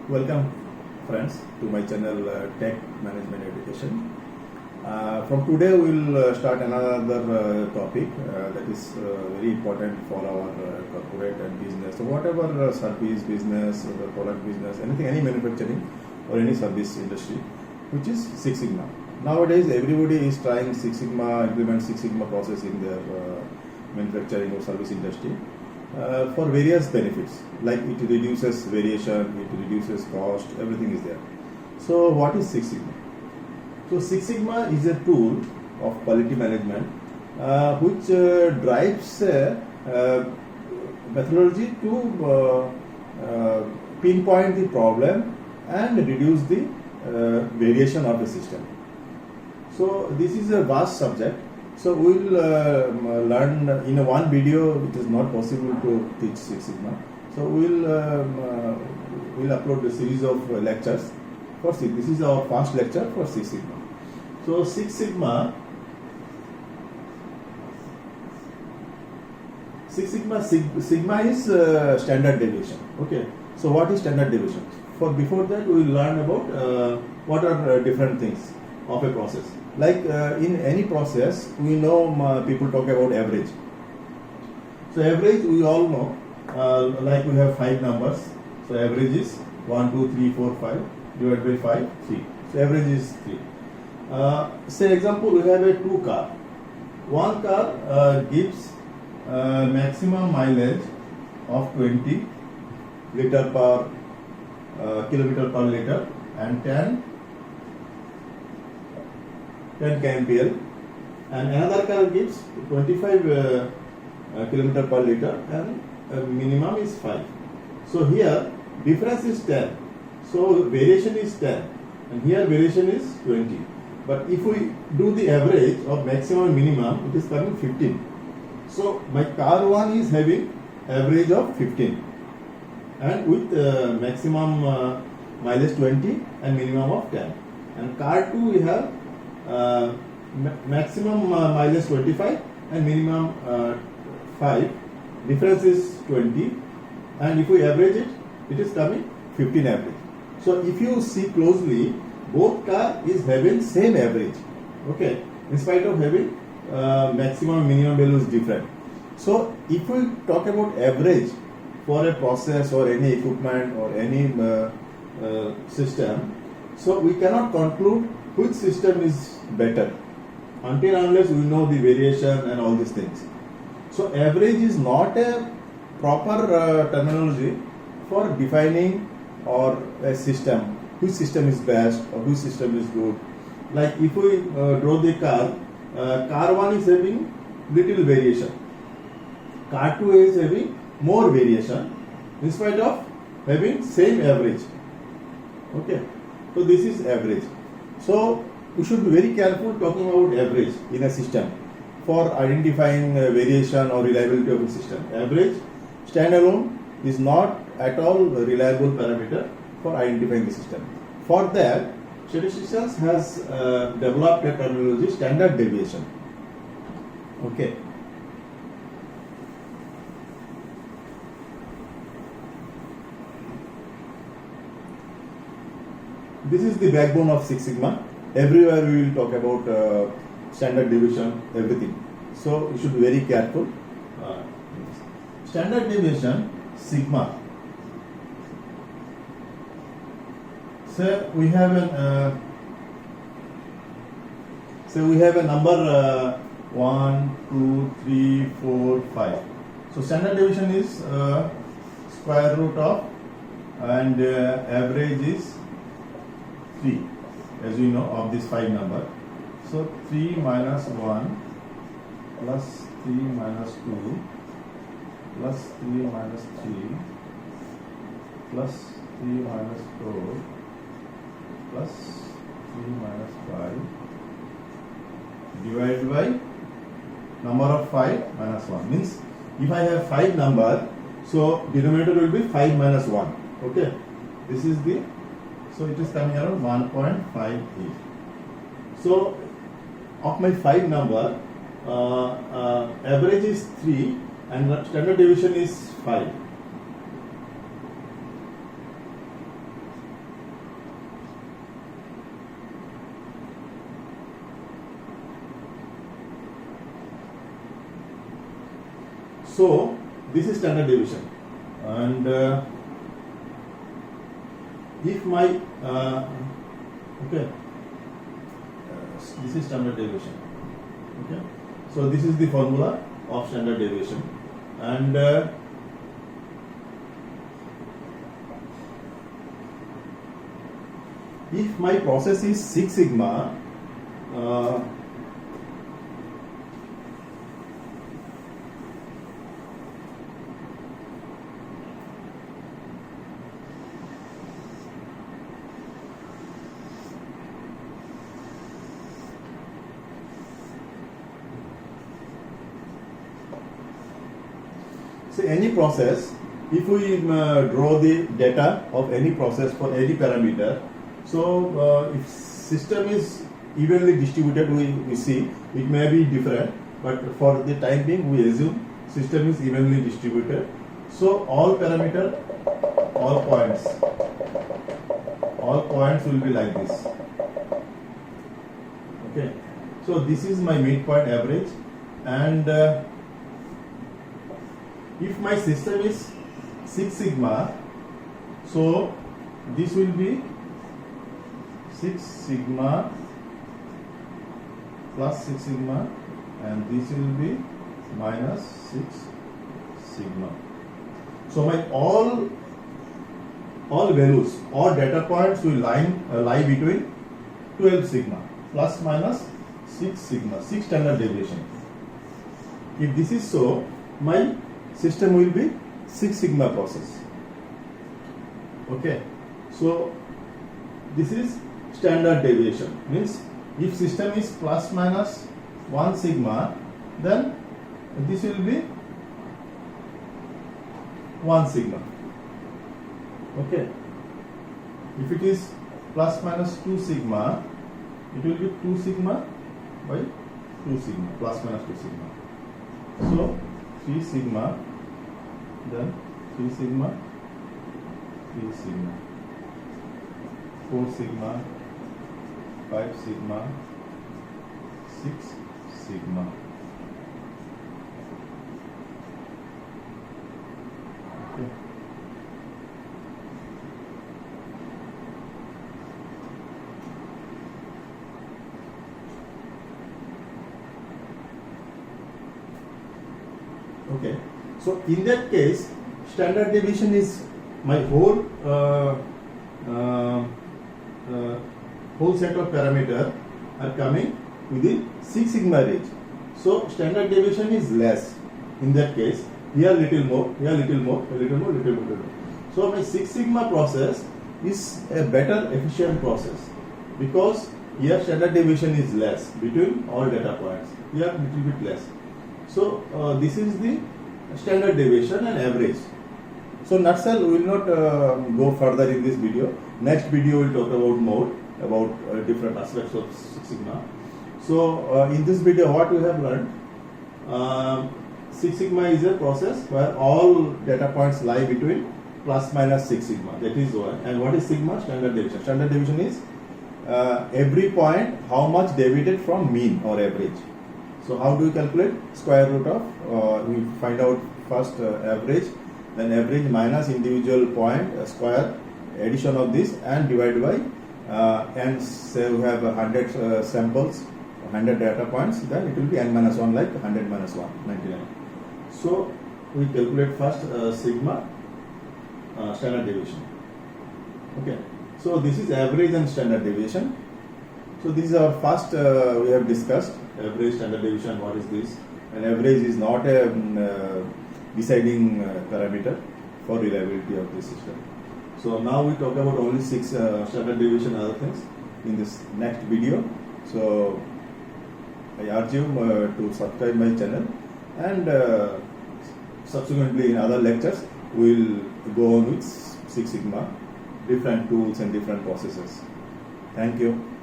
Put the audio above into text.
Welcome friends to my channel Tech Management Education. From today we will start another topic that is very important for our corporate and business. So whatever service business, product business, anything, any manufacturing or any service industry, which is Six Sigma. Nowadays everybody is trying Six Sigma, implement Six Sigma process in their manufacturing or service industry. For various benefits, like it reduces variation, it reduces cost, everything is there. So what is Six Sigma? So Six Sigma is a tool of quality management which drives methodology to pinpoint the problem and reduce the variation of the system. So this is a vast subject. So we will learn in one video. It is not possible to teach Six Sigma. So we'll upload a series of lectures for Six. This is our first lecture for Six Sigma. So Six Sigma Sigma is standard deviation. Okay. So what is standard deviation? For before that we will learn about what are different things of a process. Like in any process, we know people talk about average. So average we all know, like we have 5 numbers. So average is 1, 2, 3, 4, 5 divided by 5, 3. So average is 3. Say example, we have a 2 car. One car gives maximum mileage of 20 liter per kilometer per liter and 10 kmpl, and another car gives 25 kilometer per liter and minimum is 5. So here difference is 10, so variation is 10, and here variation is 20. But if we do the average of maximum and minimum, it is coming 15. So my car 1 is having average of 15 and with maximum mileage 20 and minimum of 10, and car 2 we have maximum mileage 25 and minimum 5, difference is 20, and if we average it, it is coming 15 average. So if you see closely, both car is having same average, okay, in spite of having maximum and minimum value is different. So if we talk about average for a process or any equipment or any system, so we cannot conclude which system is better until unless we know the variation and all these things. So average is not a proper terminology for defining or a system, which system is best or which system is good. Like if we draw the car, car 1 is having little variation, car 2 is having more variation in spite of having same average. Okay, so this is average. So we should be very careful talking about average in a system for identifying variation or reliability of a system. Average standalone is not at all a reliable parameter for identifying the system. For that, statisticians has developed a terminology, standard deviation. Okay. This is the backbone of Six Sigma. Everywhere we will talk about standard deviation, everything. So you should be very careful. Standard deviation, sigma. So we have a number 1, 2, 3, 4, 5. So standard deviation is square root of, and average is 3, as we know, of this 5 number. So 3 minus 1 plus 3 minus 2 plus 3 minus 3 plus 3 minus 4 plus 3 minus 5 divided by number of 5 minus 1. Means if I have 5 number, so denominator will be 5 minus 1. Okay, this is the, so it is coming around 1.58. So of my 5 number, average is 3 and standard deviation is 5. So this is standard deviation, and if my this is standard deviation. Okay, so this is the formula of standard deviation, and if my process is Six Sigma, so any process, if we draw the data of any process for any parameter, so if system is evenly distributed, we see it may be different, but for the time being we assume system is evenly distributed. So all parameter, all points will be like this. Okay, so this is my midpoint average, and if my system is Six Sigma, so this will be 6 sigma plus 6 sigma, and this will be minus 6 sigma. So my all values, all data points will lie between 12 sigma plus minus 6 sigma, 6 standard deviation. If this is so, my system will be Six Sigma process. Okay, so this is standard deviation, means if system is plus minus 1 sigma, then this will be 1 sigma. Okay, if it is plus minus 2 sigma, it will be 2 sigma by 2 sigma, plus minus 2 sigma. So 3 sigma, then 3 sigma, 3 sigma, 4 sigma, 5 sigma, 6 sigma. Okay. Okay, so in that case, standard deviation is my whole whole set of parameters are coming within 6 sigma range. So standard deviation is less in that case. Here little more, here little more, little more, little more, little more. So my 6 sigma process is a better efficient process because here standard deviation is less between all data points. Here little bit less. So this is the standard deviation and average. So nutshell, we will not go further in this video. Next video we will talk about more about different aspects of Six Sigma. So in this video, what we have learned, Six Sigma is a process where all data points lie between plus minus 6 sigma. That is one. And what is sigma? Standard deviation. Standard deviation is every point how much deviated from mean or average. So how do we calculate? Square root of, we find out first average, then average minus individual point square, addition of this and divide by, and say we have 100 samples, 100 data points, then it will be n minus 1 like 100 minus 1, 99. So we calculate first sigma standard deviation. Okay, so this is average and standard deviation. So this is our first, we have discussed average, standard deviation, what is this, and average is not a deciding parameter for reliability of this system. So now we talk about only 6 standard deviation and other things in this next video. So I urge you to subscribe my channel, and subsequently in other lectures we will go on with Six Sigma, different tools and different processes. Thank you.